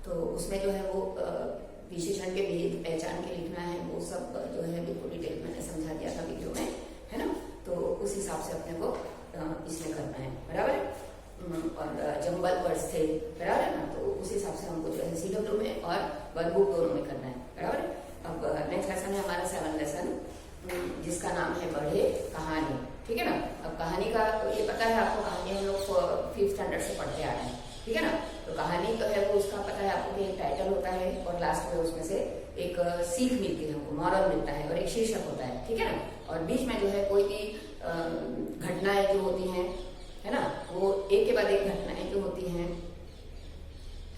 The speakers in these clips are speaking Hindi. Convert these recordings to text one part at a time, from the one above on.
तो उसमें जो है वो विशेषण के भेद पहचान के लिखना है, वो सब जो है बिल्कुल डिटेल मैंने समझा दिया था वीडियो में, है ना। तो उस हिसाब से अपने को इसमें करना है, बराबर है। और जंबल वर्ड्स थे, बराबर है ना, तो उस हिसाब से हमको जो है CW में और वर्कबुक दोनों में करना है, बराबर है। अब नेक्स्ट लेसन है हमारा 7 लेसन, जिसका नाम है बढ़े कहानी, ठीक है ना। अब कहानी का ये पता है आपको, कहानी हम लोग 5th स्टैंडर्ड से पढ़ते आ रहे हैं, ठीक है ना। तो कहानी तो है वो, उसका पता है आपको कि एक टाइटल होता है और लास्ट में उसमें से एक सीख मिलती है हमको, मॉरल मिलता है और एक शीर्षक होता है, ठीक है ना। और बीच में जो है कोई भी घटनाएं जो होती हैं, है ना, वो एक के बाद एक घटनाएं जो होती हैं,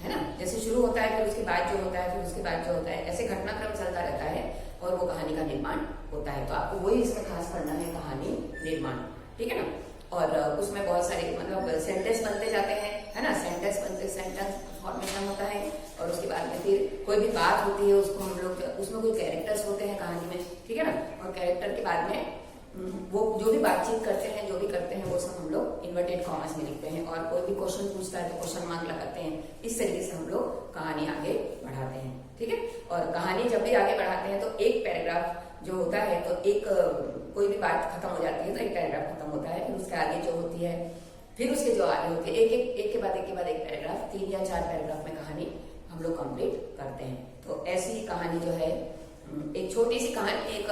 है ना, जैसे शुरू होता है फिर उसके बाद जो होता है, फिर उसके बाद जो होता है, ऐसे घटनाक्रम चलता रहता है और वो कहानी का निर्माण होता है। तो आपको वही इसमें खास पढ़ना है, कहानी निर्माण, ठीक है ना। और उसमें बहुत सारे मतलब सेंटेंस बनते जाते हैं, है ना, सेंटेंस फॉर्मेशन होता है। और उसके बाद में फिर कोई भी बात होती है उसको हम लोग, उसमें कोई कैरेक्टर्स होते हैं कहानी में, ठीक है ना। और कैरेक्टर के बाद में वो जो भी बातचीत करते हैं, जो भी करते हैं, वो सब हम लोग इन्वर्टेड कॉमर्स में लिखते हैं। और कोई भी क्वेश्चन पूछता है तो क्वेश्चन मार्क लगाते हैं। इस तरीके से हम लोग कहानी आगे बढ़ाते हैं, ठीक है। और कहानी जब भी आगे बढ़ाते हैं तो एक पैराग्राफ जो होता है, तो एक कोई भी बात खत्म हो जाती है तो एक पैराग्राफ खत्म होता है, फिर उसके आगे जो होती है, फिर उसके जो आगे होती है, एक के बाद एक पैराग्राफ, 3 या 4 पैराग्राफ में कहानी हम लोग कंप्लीट करते हैं। तो ऐसी कहानी जो है, एक छोटी सी कहानी, एक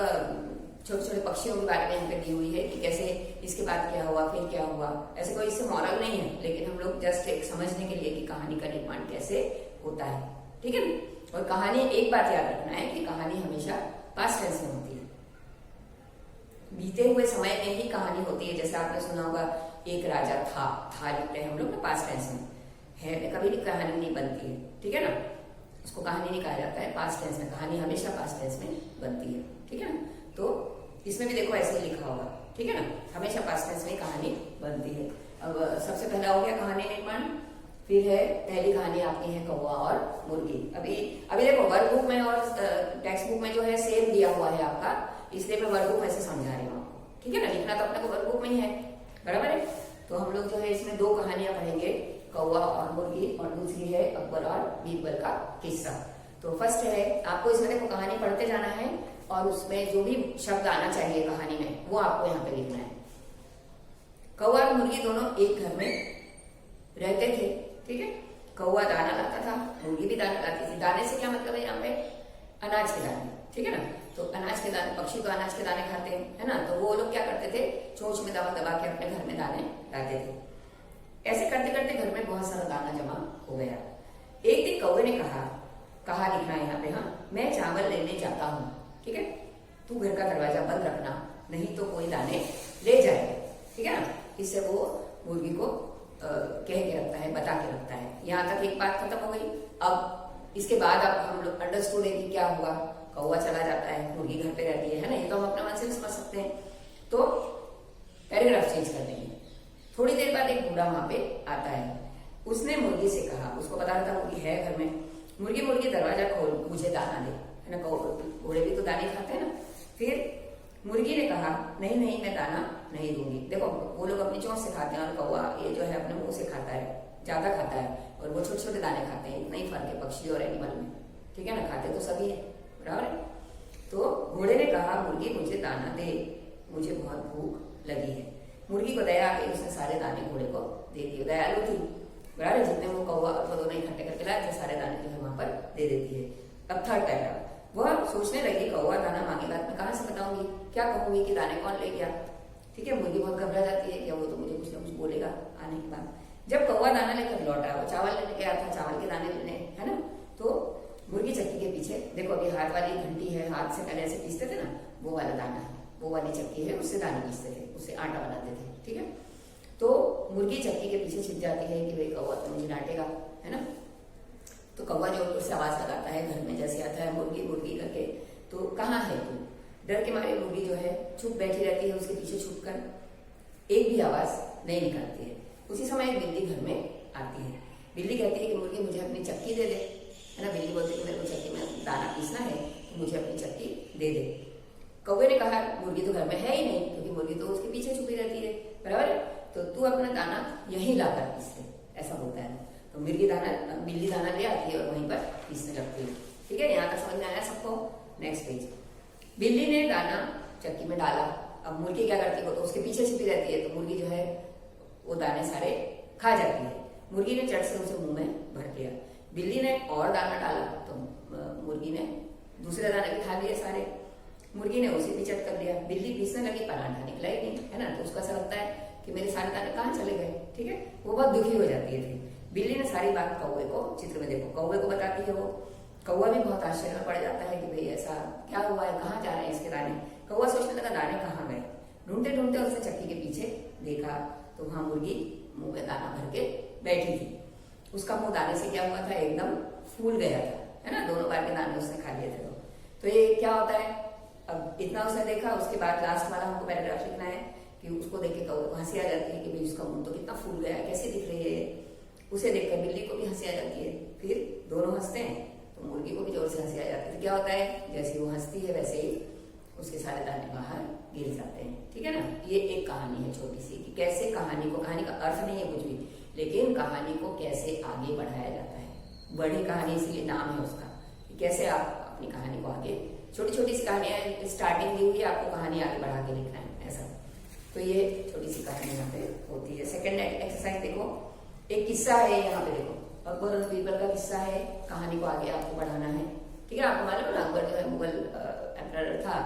छोटे छोटे पक्षियों के बारे में यहाँ पे दी हुई है कि कैसे इसके बाद क्या हुआ, फिर क्या हुआ। ऐसे कोई इससे मॉरल नहीं है, लेकिन हम लोग जस्ट एक समझने के लिए कि कहानी का निर्माण कैसे होता है, ठीक है ना। और कहानी, एक बात याद रखना है कि कहानी हमेशा पास्ट टेंस में होती है, बीते हुए समय में ही कहानी होती है। जैसे आपने सुना होगा एक राजा था लिखते हैं हम लोग ना पास्ट टेंस में, है कभी भी कहानी नहीं बनती है, ठीक है ना। उसको कहानी नहीं कहा जाता है, पास्ट टेंस में, कहानी हमेशा पास्ट टेंस में बनती है, ठीक है ना। तो इसमें भी देखो ऐसे ही लिखा होगा, ठीक है ना, हमेशा पास्ट टेंस में कहानी बनती है। अब सबसे पहला हो गया कहानी निर्माण, फिर है पहली कहानी आपकी है कौवा और मुर्गी। अभी देखो वर्क बुक में और टेक्स्ट बुक में जो है सेम दिया हुआ है आपका, इसलिए मैं वर्क बुक में से समझा रही हूँ आपको, ठीक है ना। लिखना तो अपने को वर्क बुक में ही है, बराबर है। तो हम लोग जो है इसमें 2 कहानियां पढ़ेंगे, कौवा और मुर्गी, और दूसरी है अकबर और बीरबल का किस्सा। तो फर्स्ट है, आपको इसमें देखो कहानी पढ़ते जाना है और उसमें जो भी शब्द आना चाहिए कहानी में वो आपको यहाँ पे लिखना है। कौवा और मुर्गी दोनों एक घर में रहते थे, ठीक है। कौवा दाना लाता था, मुर्गी भी दाना लाती थी। दाने से क्या मतलब है यहाँ पे, अनाज के दाने, ठीक है ना। तो अनाज के दाने, पक्षी तो अनाज के दाने खाते हैं, है ना। तो वो लोग क्या करते थे, चोंच में दबा दबा के अपने घर में दाने लाते थे। ऐसे करते करते घर में बहुत सारा दाना जमा हो गया। एक दिन कौवे ने कहा लिखना है यहाँ पे, हाँ, मैं चावल लेने जाता हूँ, ठीक है, तू घर का दरवाजा बंद रखना, नहीं तो कोई दाने ले जाएगा, ठीक है ना। इससे वो मुर्गी को कह के रखता है, बता के रखता है। यहाँ तक एक बात खत्म हो गई। अब इसके बाद अब हम लोग अंडरस्टूड है कि क्या हुआ, कौवा चला जाता है, मुर्गी घर पे रहती है ना, ये तो हम अपने मन से भी समझ सकते हैं। तो पैराग्राफ चेंज कर देंगे। थोड़ी देर बाद एक बूढ़ा वहां पे आता है, उसने मुर्गी से कहा, उसको पता रहता मुर्गी है घर में, मुर्गी दरवाजा खोल, मुझे दाना दे, है ना, घोड़े भी तो दाने खाते हैं ना। फिर मुर्गी ने कहा नहीं मैं दाना नहीं दूंगी। देखो वो लोग अपनी चोंच से खाते हैं और कौवा ये जो है अपने मुंह से खाता है, ज्यादा खाता है, और वो छोटे छोटे दाने खाते हैं। इतना ही फर्क है पक्षी और एनिमल में, ठीक है ना, खाते तो सभी है, बराबर है। तो घोड़े ने कहा मुर्गी मुझे दाना दे, मुझे बहुत भूख लगी है। मुर्गी को दया आ गई, उसने सारे दाने घोड़े को दे दिए। दयालु थी, बराबर, जितने वो कौवा वो दोनों इकट्ठे करके लाए थे, सारे दाने जो है वहां पर दे देती है। अब थर्ड पैराग्राफ, वह सोचने लगी कौवा दाना मांगेगा, मैं कहां से बताऊंगी, क्या कहूंगी कि दाने कौन ले गया, ठीक है। मुर्गी बहुत घबरा जाती है कि वो तो मुझे कुछ ना कुछ बोलेगा आने के बाद। जब कौवा दाना लेकर लौटा, वो चावल लेने गया था, चावल के दाने लेने, है ना। तो मुर्गी चक्की के पीछे, देखो अभी हाथ वाली घंटी है, हाथ से पहले ऐसे पीसते थे ना, वो वाला दाना है, वो वाली चक्की है, उससे दाने पीसते थे, उससे आटा बनाते थे, ठीक है। तो मुर्गी चक्की के पीछे छिप जाती है कि भाई कौवा तो मुझे डांटेगा, है ना। तो कौवा जो उससे आवाज लगाता है घर में, जैसे आता है मुर्गी करके, तो कहाँ है तू। डर के मारे मुर्गी जो है चुप बैठी रहती है, उसके पीछे छुप कर एक भी आवाज नहीं निकालती है। उसी समय एक बिल्ली घर में आती है। बिल्ली कहती है कि मुर्गी मुझे अपनी चक्की दे दे, है ना। बिल्ली बोलती है कि मेरे को चक्की में दाना पीसना है, तो मुझे अपनी चक्की दे दे। कौवे ने कहा मुर्गी तो घर में है ही नहीं, क्योंकि मुर्गी तो उसके पीछे छुपी रहती है, बराबर है। तो तू अपना दाना यहीं लाकर पीस ले, ऐसा बोलता है। तो तो बिल्ली दाना ले आती है और वहीं पर पीसने लगती है। ठीक है, यहाँ तक समझ में आया सबको। Next page. बिल्ली ने दाना चक्की में डाला। अब मुर्गी क्या करती है, तो उसके पीछे छिपी रहती है, तो मुर्गी जो है वो दाने सारे खा जाती है। मुर्गी ने चट से उसे मुंह में भर दिया। बिल्ली ने और दाना डाला तो मुर्गी ने दूसरे दाने भी खा लिए सारे। मुर्गी ने उसे भी चट कर दिया। बिल्ली पीसने लगी, पराठा निकला ही नहीं, है ना। तो उसको ऐसा लगता है कि मेरे सारे दाने कहाँ चले गए। ठीक है, वो बहुत दुखी हो जाती है। फिर बिल्ली ने सारी बात कौवे को, चित्र में देखो, कौवे को बताती है वो। कौवा भी बहुत आश्चर्य में पड़ जाता है कि भाई ऐसा क्या हुआ है, कहाँ जा रहे हैं इसके दाने। कौवा सोचने लगा दाने कहाँ गए। ढूंढते ढूंढते उसने चक्की के पीछे देखा तो वहां मुर्गी मुंह में दाना भर के बैठी थी। उसका मुंह दाने से क्या हुआ था, एकदम फूल गया था, है ना। दोनों बार के दाने उसने खा लिए थे। तो ये क्या होता है, अब इतना उसने देखा। उसके बाद लास्ट वाला हमको पैराग्राफ लिखना है कि उसको देख के कौवे को हंसी आ जाती है कि भाई उसका मुंह तो कितना फूल गया है, कैसे दिख रही है। उसे देखकर बिल्ली को भी हंसी आ जाती है। फिर दोनों हंसते हैं तो मुर्गी को भी जोर से हंसी आ जाती है। क्या होता है, जैसे वो हंसती है वैसे ही उसके सारे दाने बाहर गिर जाते हैं। ठीक है ना। ये एक कहानी है छोटी सी कि कैसे कहानी का अर्थ नहीं है कुछ भी, लेकिन कहानी को कैसे आगे बढ़ाया जाता है। बड़ी कहानी इसलिए नाम है उसका, कि कैसे आप अपनी कहानी को आगे, छोटी छोटी सी कहानियां स्टार्टिंग दी हुई है, आपको कहानी आगे बढ़ा के लिखना है ऐसा। तो ये छोटी सी कहानी यहाँ पे होती है। सेकेंड एक्सरसाइज देखो, एक किस्सा है यहाँ पे देखो, अकबर और बीरबल का किस्सा है। कहानी को आगे आपको बढ़ाना है। ठीक है, आपको मालूम है ना, अकबर जो है मुगल एम्परर था,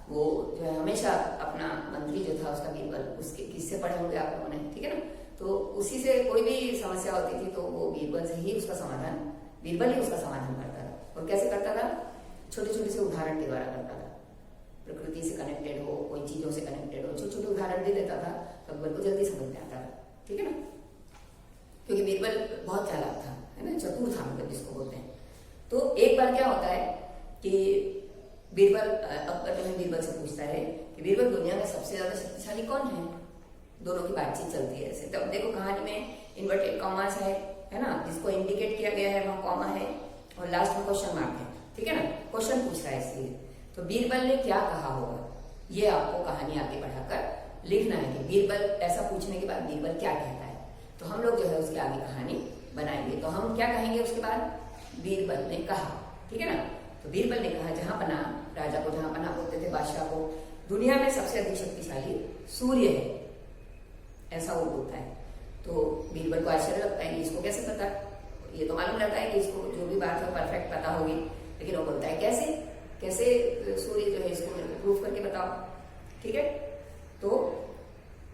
वो जो है हमेशा अपना मंत्री जो था उसका बीरबल, उसके किस्से पढ़े होंगे आप लोगों ने। ठीक है ना। तो उसी से कोई भी समस्या होती थी तो वो बीरबल से ही उसका समाधान, बीरबल ही उसका समाधान करता था। और कैसे करता था, छोटे छोटे से उदाहरण के द्वारा करता था। प्रकृति से कनेक्टेड हो, कोई चीजों से कनेक्टेड हो, छोटे छोटे उदाहरण दे देता था तो अकबर को जल्दी समझ में आता था। ठीक है ना, क्योंकि बीरबल बहुत चालाक था, है ना, चतुर था, मतलब जिसको बोलते हैं। तो एक बार क्या होता है कि बीरबल, अकबर जो है बीरबल से पूछता है कि बीरबल दुनिया में सबसे ज्यादा शक्तिशाली कौन है। दोनों की बातचीत चलती है ऐसे। तब देखो कहानी में इन्वर्टेड कॉमास है ना, जिसको इंडिकेट किया गया है वहां कॉमा है और लास्ट में क्वेश्चन मार्क है। ठीक है ना, क्वेश्चन पूछ रहा है इसलिए। तो बीरबल ने क्या कहा होगा, ये आपको कहानी आगे बढ़ाकर लिखना है कि बीरबल ऐसा पूछने के बाद बीरबल क्या कहता है। तो हम लोग जो है उसके आगे कहानी बनाएंगे। तो हम क्या कहेंगे उसके बाद, बीरबल ने कहा। ठीक है ना। तो बीरबल ने कहा, जहां पना, राजा को जहां पना बोलते थे, बादशाह को, दुनिया में सबसे अधिक शक्तिशाली सूर्य है, ऐसा वो बोलता है। तो बीरबल को आश्चर्य लगता है कि इसको कैसे पता। ये तो मालूम रहता है कि इसको जो भी बात है परफेक्ट पता होगी, लेकिन वो बोलता है कैसे कैसे सूर्य जो है इसको मेरे को प्रूफ करके बताओ। ठीक है। तो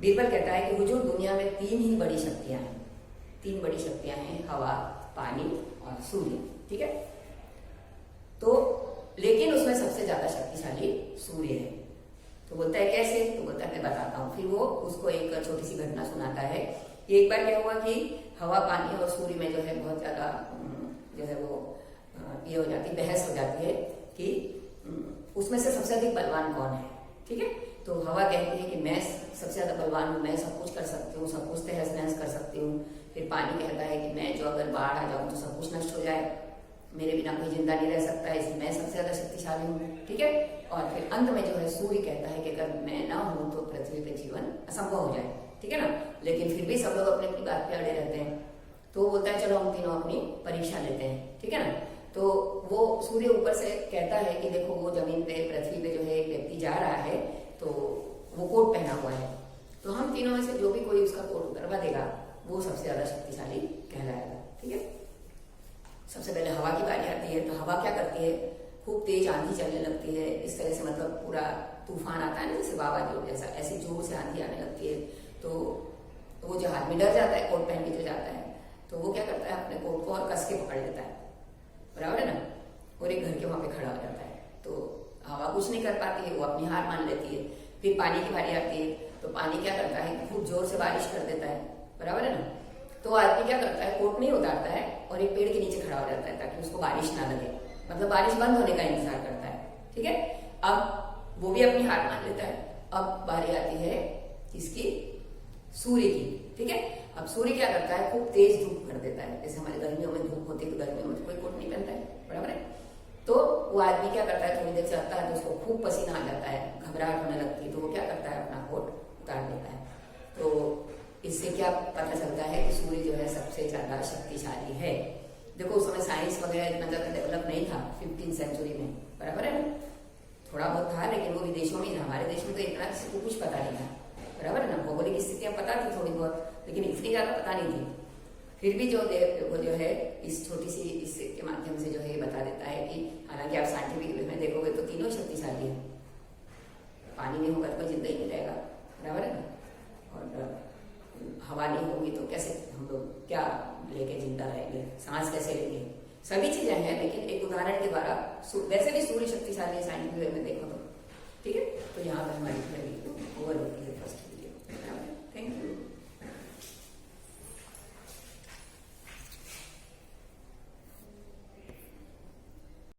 बीरबल कहता है कि हुजूर, दुनिया में 3 ही बड़ी शक्तियां हैं। 3 बड़ी शक्तियां हैं, हवा, पानी और सूर्य। ठीक है। तो लेकिन उसमें सबसे ज्यादा शक्तिशाली सूर्य है। तो बोलता है कैसे, तो बोलता है मैं बताता हूँ। फिर वो उसको एक छोटी सी घटना सुनाता है। एक बार क्या हुआ कि हवा, पानी और सूर्य में जो है बहुत ज्यादा जो है वो ये हो जाती, बहस हो जाती है कि उसमें से सबसे अधिक बलवान कौन है। ठीक है। तो हवा कहती है कि मैं सबसे ज्यादा बलवान हूँ, मैं सब कुछ कर सकती हूँ, सब कुछ तहस नहस कर सकती हूँ। फिर पानी कहता है कि मैं जो अगर बाढ़ आ जाऊं तो सब कुछ नष्ट हो जाए, मेरे बिना कोई जिंदा नहीं रह सकता है, इसलिए मैं सबसे ज्यादा शक्तिशाली हूँ। ठीक है। और फिर अंत में जो है सूर्य कहता है कि अगर मैं ना हूं तो पृथ्वी पे जीवन असंभव हो जाए। ठीक है ना। लेकिन फिर भी सब लोग अपनी अपनी बात पे अड़े रहते हैं। तो वो बोलता है चलो हम तीनों अपनी परीक्षा लेते हैं। ठीक है ना। तो वो सूर्य ऊपर से कहता है कि देखो वो जमीन पे, पृथ्वी पे जो है एक व्यक्ति जा रहा है, तो वो कोट पहना हुआ है, तो हम तीनों में से जो भी कोई उसका कोट उतरवा देगा वो सबसे ज्यादा शक्तिशाली कहलाएगा। ठीक है। सबसे पहले हवा की बारी आती है। तो हवा क्या करती है, खूब तेज आंधी चलने लगती है। इस तरह से मतलब पूरा तूफान आता है ना, जैसे वावाजोड़ जैसा, ऐसे जोर से आंधी आने लगती है। तो वो जो आदमी डर जाता है, कोट पहन के जो जाता है, तो वो क्या करता है, अपने कोट को और कस के पकड़ लेता है, बराबर है ना, और एक घर के वहां पे खड़ा हो जाता है। तो हवा कुछ नहीं कर पाती है, वो अपनी हार मान लेती है। फिर पानी की बारी आती है। तो पानी क्या करता है, खूब जोर से बारिश कर देता है, बराबर है ना। तो आदमी क्या करता है, कोट नहीं उतारता है और एक पेड़ के नीचे खड़ा हो जाता है ताकि उसको बारिश ना लगे, मतलब बारिश बंद होने का इंतजार करता है। ठीक है। अब वो भी अपनी हार मान लेता है। अब बारी आती है किसकी, सूर्य की। ठीक है। अब सूर्य क्या करता है, खूब तेज धूप कर देता है। जैसे हमारे गर्मियों में धूप होती है तो गर्मियों में कोई कोट नहीं पहनता है, बराबर है। तो वो आदमी क्या करता है, थोड़ी देर चलता है तो उसको खूब पसीना आ जाता है, घबराहट होने लगती है, तो वो क्या करता है, अपना कोट उतार देता है। तो इससे क्या पता चलता है कि सूर्य जो है सबसे ज्यादा शक्तिशाली है। देखो उस समय साइंस वगैरह इतना ज्यादा डेवलप नहीं था 15वीं सेंचुरी में, बराबर है ना, थोड़ा बहुत था लेकिन वो विदेशों में ही था। हमारे देश में तो इतना किसी को कुछ पता नहीं था, बराबर है ना। भौगोलिक स्थितियां पता थी थोड़ी बहुत, लेकिन इतनी ज्यादा पता नहीं थी। फिर भी वो जो है इस छोटी सी इसके माध्यम से जो है ये बता देता है कि हालांकि आप साइंटिफिक वे में देखोगे तो तीनों शक्तिशाली है। पानी नहीं होगा तो कोई जिंदा ही नहीं रहेगा, बराबर है ना, और हवा नहीं होगी तो कैसे हम लोग क्या लेके जिंदा रहेंगे, सांस कैसे लेंगे, सभी चीजें हैं। लेकिन एक उदाहरण के द्वारा वैसे भी सूर्य शक्तिशाली है साइंटिफिक वे में देखो तो, ठीक है। तो यहाँ पर हमारी ओवर होती है फर्स्ट वीडियो। Thank you.